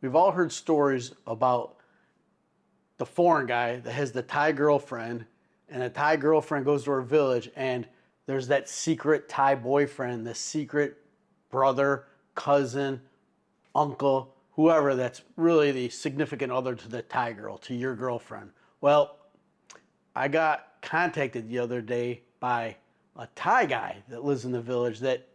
We've all heard stories about the foreign guy that has the Thai girlfriend, and the Thai girlfriend goes to her village, and there's that secret Thai boyfriend, the secret brother, cousin, uncle, whoever that's really the significant other to the Thai girl, to your girlfriend. Well, I got contacted the other day by a Thai guy that lives in the village that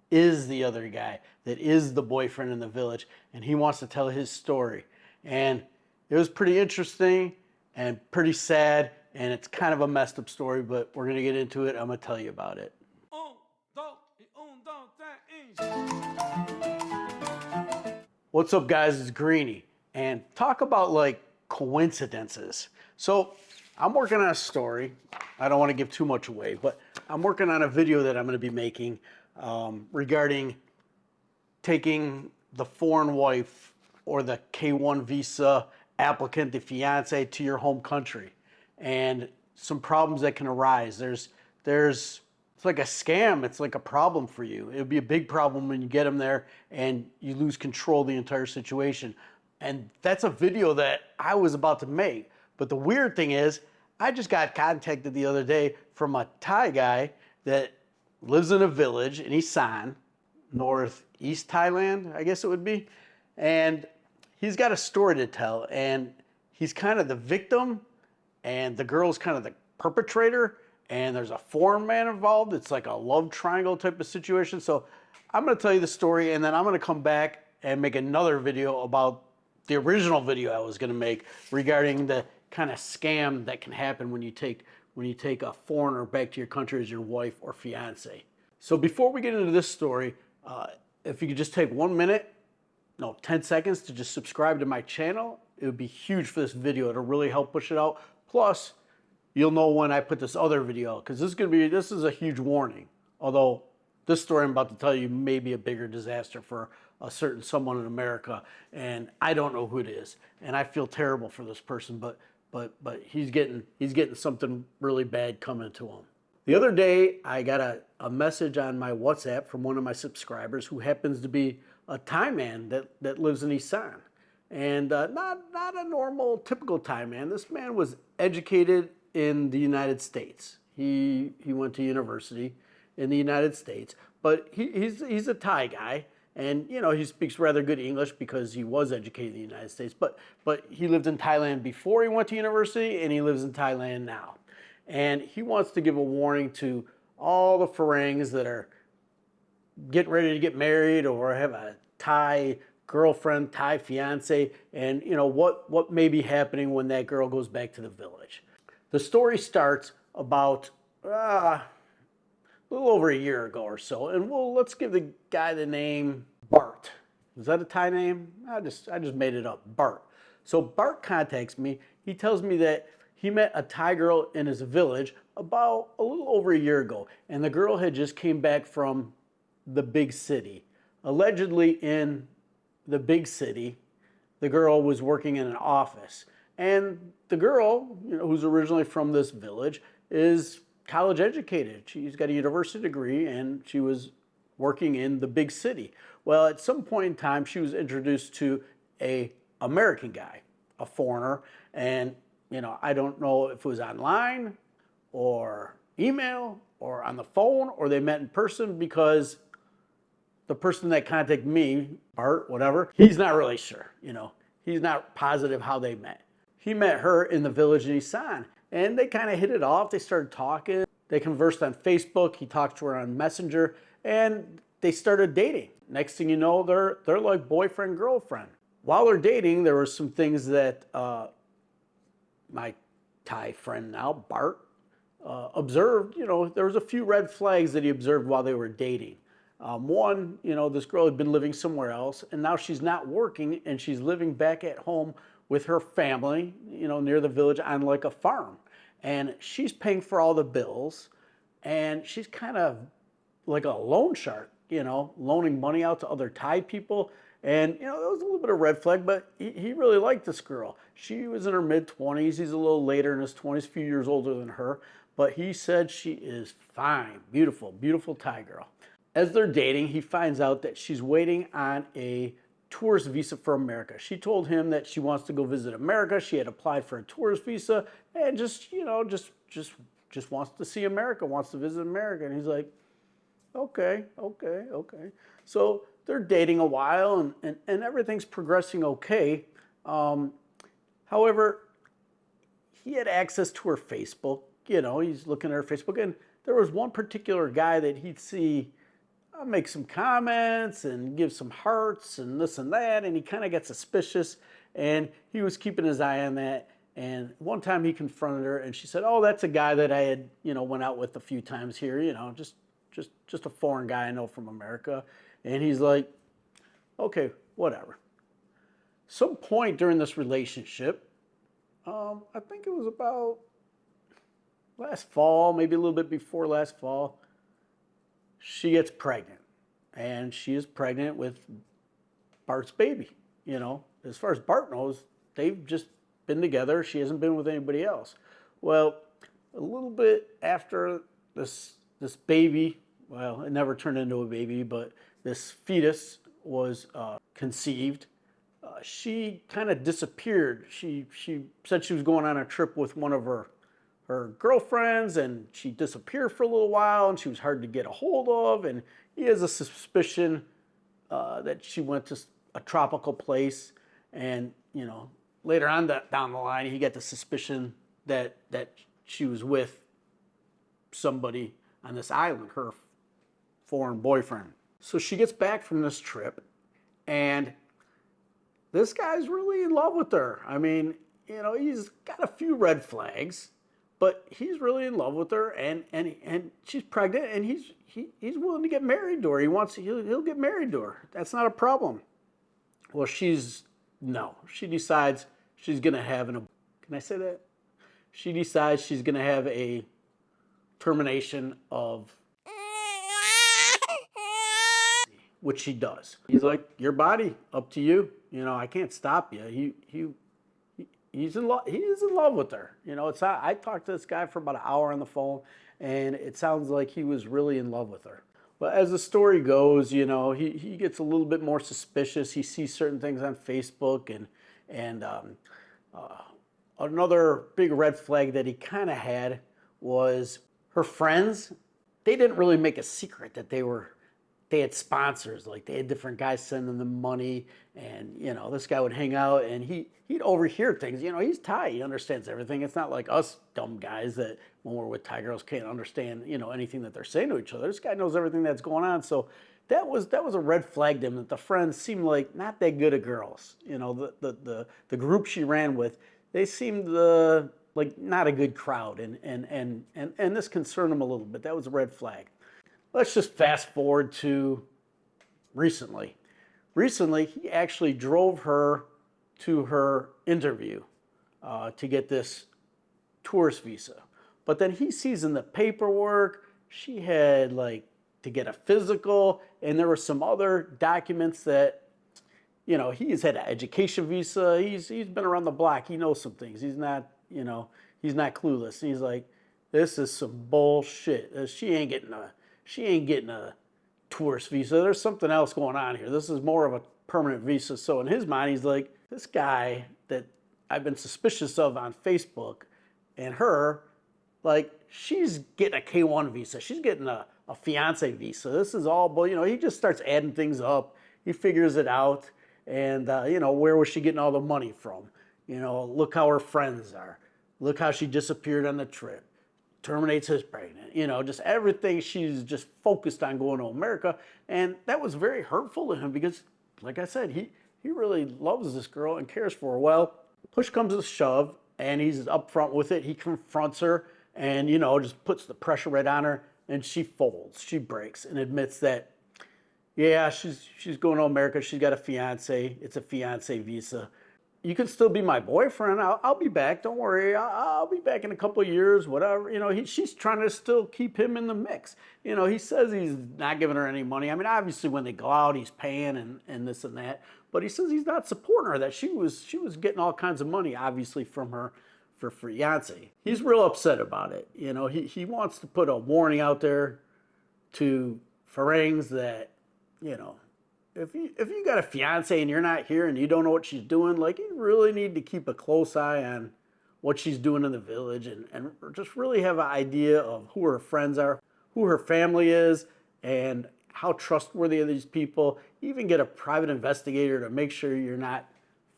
is the other guy, that is the boyfriend in the village, and he wants to tell his story. And it was pretty interesting and pretty sad, and it's kind of a messed up story, but we're going to get into it. I'm going to tell you about it. What's up, guys? It's Greeny, and talk about like coincidences. So I'm working on a story. I don't want to give too much away, but I'm working on a video that I'm going to be making regarding taking the foreign wife or the K-1 visa applicant, the fiance, to your home country, and some problems that can arise. It's like a scam. It's like a problem for you. It would be a big problem when you get them there and you lose control of the entire situation. And that's a video that I was about to make. But the weird thing is, I just got contacted the other day from a Thai guy that lives in a village in Isan, northeast Thailand, I guess it would be. And he's got a story to tell. And he's kind of the victim, and the girl's kind of the perpetrator. And there's a foreign man involved. It's like a love triangle type of situation. So I'm going to tell you the story, and then I'm going to come back and make another video about the original video I was going to make regarding the kind of scam that can happen when you take a foreigner back to your country as your wife or fiance. So before we get into this story, if you could just take 1 minute, no, 10 seconds to just subscribe to my channel, it would be huge for this video. It'll really help push it out. Plus, you'll know when I put this other video out, because this is a huge warning. Although this story I'm about to tell you may be a bigger disaster for a certain someone in America, and I don't know who it is, and I feel terrible for this person, but he's getting something really bad coming to him. The other day, I got a message on my WhatsApp from one of my subscribers who happens to be a Thai man that lives in Isan, and not a normal, typical Thai man. This man was educated in the United States. He went to university in the United States, but he's a Thai guy, and you know, he speaks rather good English because he was educated in the United States, but he lived in Thailand before he went to university, and he lives in Thailand now. And he wants to give a warning to all the Farangs that are getting ready to get married or have a Thai girlfriend, Thai fiance, and you know what may be happening when that girl goes back to the village. The story starts about a little over a year ago or so, and let's give the guy the name Bart. Is that a Thai name? I just made it up, Bart. So Bart contacts me. He tells me that he met a Thai girl in his village about a little over a year ago, and the girl had just came back from the big city. Allegedly in the big city, the girl was working in an office. And the girl, you know, who's originally from this village, is college educated. She's got a university degree, and she was working in the big city. Well, at some point in time, she was introduced to an American guy, a foreigner, and you know, I don't know if it was online or email or on the phone or they met in person, because the person that contacted me, Bart, whatever, he's not really sure, you know. He's not positive how they met. He met her in the village in Isan, and they kind of hit it off. They started talking. They conversed on Facebook. He talked to her on Messenger, and they started dating. Next thing you know, they're like boyfriend, girlfriend. While they're dating, there were some things that my Thai friend now, Bart, observed. You know, there was a few red flags that he observed while they were dating. One, you know, this girl had been living somewhere else, and now she's not working, and she's living back at home with her family, you know, near the village on like a farm. And she's paying for all the bills, and she's kind of like a loan shark, you know, loaning money out to other Thai people. And, you know, it was a little bit of a red flag, but he really liked this girl. She was in her mid-20s. He's a little later in his 20s, a few years older than her. But he said she is fine, beautiful, beautiful Thai girl. As they're dating, he finds out that she's waiting on a tourist visa for America. She told him that she wants to go visit America. She had applied for a tourist visa and just, you know, just wants to see America, wants to visit America. And he's like, okay. So they're dating a while and everything's progressing okay. However, he had access to her Facebook. You know, he's looking at her Facebook, and there was one particular guy that he'd see make some comments and give some hearts and this and that, and he kind of got suspicious, and he was keeping his eye on that. And one time he confronted her, and she said, "Oh, that's a guy that I had, you know, went out with a few times here. You know, just a foreign guy I know from America." And he's like, "Okay, whatever." Some point during this relationship, I think it was about last fall, maybe a little bit before last fall, she gets pregnant. And she is pregnant with Bart's baby. You know, as far as Bart knows, they've just been together. She hasn't been with anybody else. Well, a little bit after this baby, well, it never turned into a baby, but this fetus was conceived. She kind of disappeared. She said she was going on a trip with one of her girlfriends, and she disappeared for a little while, and she was hard to get a hold of. And he has a suspicion that she went to a tropical place, and you know, later on down the line, he got the suspicion that she was with somebody on this island, her foreign boyfriend. So she gets back from this trip, and this guy's really in love with her. I mean, you know, he's got a few red flags, but he's really in love with her, and she's pregnant, and he's willing to get married to her. He'll get married to her. That's not a problem. Well, she decides she's gonna have can I say that? She decides she's gonna have a termination of, which she does. He's like, your body, up to you. You know, I can't stop you. He's in love. He is in love with her. You know, I talked to this guy for about an hour on the phone, and it sounds like he was really in love with her. But as the story goes, you know, he gets a little bit more suspicious. He sees certain things on Facebook, and another big red flag that he kind of had was her friends. They didn't really make a secret that they had sponsors. Like, they had different guys sending them money, and you know, this guy would hang out and he'd overhear things. You know, he's Thai, he understands everything. It's not like us dumb guys that when we're with Thai girls can't understand, you know, anything that they're saying to each other. This guy knows everything that's going on. So that was a red flag to him, that the friends seemed like not that good at girls. You know, the group she ran with, they seemed like not a good crowd, and this concerned him a little bit. That was a red flag. Let's just fast forward to recently. Recently, he actually drove her to her interview to get this tourist visa. But then he sees in the paperwork, she had like to get a physical, and there were some other documents that, you know, he's had an education visa. He's been around the block. He knows some things. He's not, you know, he's not clueless. And he's like, this is some bullshit. She ain't getting a tourist visa. There's something else going on here. This is more of a permanent visa. So in his mind, he's like, this guy that I've been suspicious of on Facebook, and her, like, she's getting a K1 visa. She's getting a fiance visa. This is all, but you know, he just starts adding things up. He figures it out. And, you know, where was she getting all the money from? You know, look how her friends are. Look how she disappeared on the trip. Terminates his pregnant. You know, just everything. She's just focused on going to America. And that was very hurtful to him because, like I said, he really loves this girl and cares for her. Well, push comes to shove, and he's upfront with it. He confronts her and, you know, just puts the pressure right on her, and she folds. She breaks and admits that, yeah, she's going to America. She's got a fiance. It's a fiance visa. You can still be my boyfriend. I'll be back. Don't worry. I'll be back in a couple of years, whatever. You know, she's trying to still keep him in the mix. You know, he says he's not giving her any money. I mean, obviously when they go out, he's paying and this and that. But he says he's not supporting her, that she was getting all kinds of money, obviously, from her fiance. He's real upset about it. You know, he wants to put a warning out there to Farangs that, you know, if you got a fiance and you're not here and you don't know what she's doing, like you really need to keep a close eye on what she's doing in the village and just really have an idea of who her friends are, who her family is, and how trustworthy are these people. Even get a private investigator to make sure you're not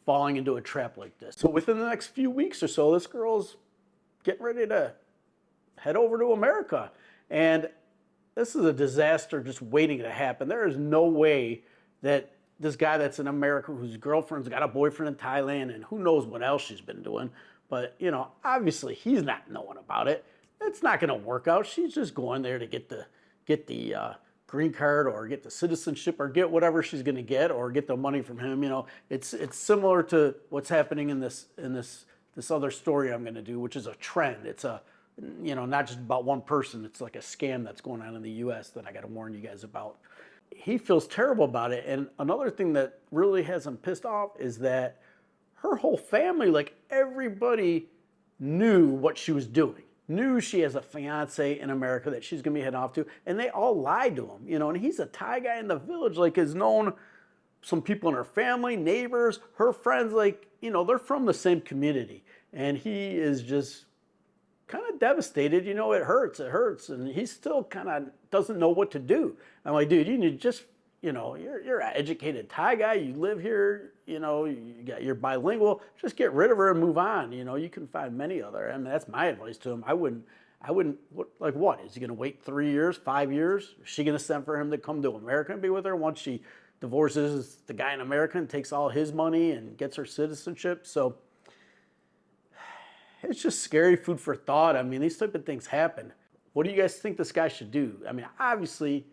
falling into a trap like this. So within the next few weeks or so, this girl's getting ready to head over to America. And this is a disaster just waiting to happen. There is no way that this guy that's in America, whose girlfriend's got a boyfriend in Thailand and who knows what else she's been doing, but you know, obviously he's not knowing about it. It's not going to work out. She's just going there to get the green card or get the citizenship or get whatever she's going to get or get the money from him. You know, it's similar to what's happening in this other story I'm going to do, which is a trend. It's a, you know, not just about one person. It's like a scam that's going on in the U.S. that I got to warn you guys about. He feels terrible about it. And another thing that really has him pissed off is that her whole family, like everybody, knew what she was doing. Knew she has a fiance in America that she's gonna be heading off to, and they all lied to him, you know. And he's a Thai guy in the village, like has known some people in her family, neighbors, her friends, like, you know, they're from the same community, and he is just kind of devastated. You know, it hurts, and he still kind of doesn't know what to do. I'm like, dude, you need to just, you know, you're an educated Thai guy, you live here, you know, you're bilingual, just get rid of her and move on. You know, you can find many other, I mean, that's my advice to him. I wouldn't, like what? Is he gonna wait 3 years, 5 years? Is she gonna send for him to come to America and be with her once she divorces the guy in America and takes all his money and gets her citizenship? So it's just scary food for thought. I mean, these type of things happen. What do you guys think this guy should do? I mean, obviously,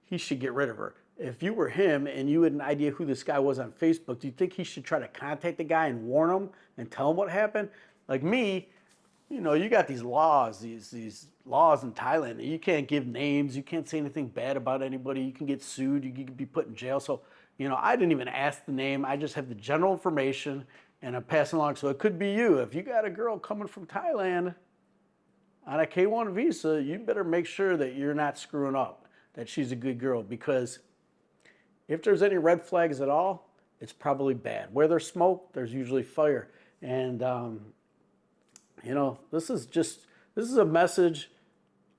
he should get rid of her. If you were him and you had an idea who this guy was on Facebook, do you think he should try to contact the guy and warn him and tell him what happened? Like me, you know, you got these laws, these laws in Thailand that you can't give names, you can't say anything bad about anybody, you can get sued, you can be put in jail. So, you know, I didn't even ask the name, I just have the general information and I'm passing along. So it could be you. If you got a girl coming from Thailand on a K-1 visa, you better make sure that you're not screwing up, that she's a good girl, because if there's any red flags at all, it's probably bad. Where there's smoke, there's usually fire. And, you know, this is a message.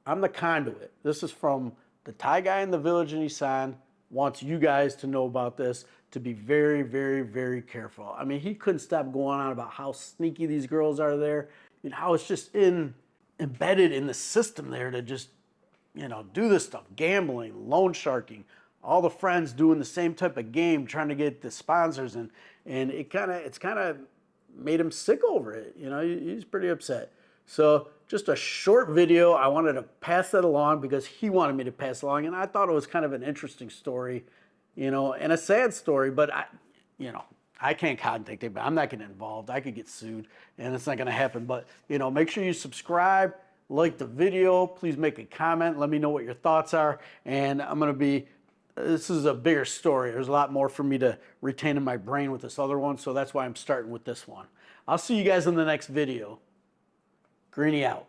I'm the conduit. This is from the Thai guy in the village in Isan, wants you guys to know about this, to be very, very, very careful. I mean, he couldn't stop going on about how sneaky these girls are there and how it's just embedded in the system there to just, you know, do this stuff, gambling, loan sharking, all the friends doing the same type of game, trying to get the sponsors, and it's kind of made him sick over it. You know, he's pretty upset. So just a short video. I wanted to pass that along because he wanted me to pass along, and I thought it was kind of an interesting story, you know, and a sad story. But I can't contact him. I'm not getting involved. I could get sued, and it's not going to happen. But you know, make sure you subscribe, like the video. Please make a comment. Let me know what your thoughts are, and I'm going to be. This is a bigger story. There's a lot more for me to retain in my brain with this other one, so that's why I'm starting with this one. I'll see you guys in the next video. Greeny out.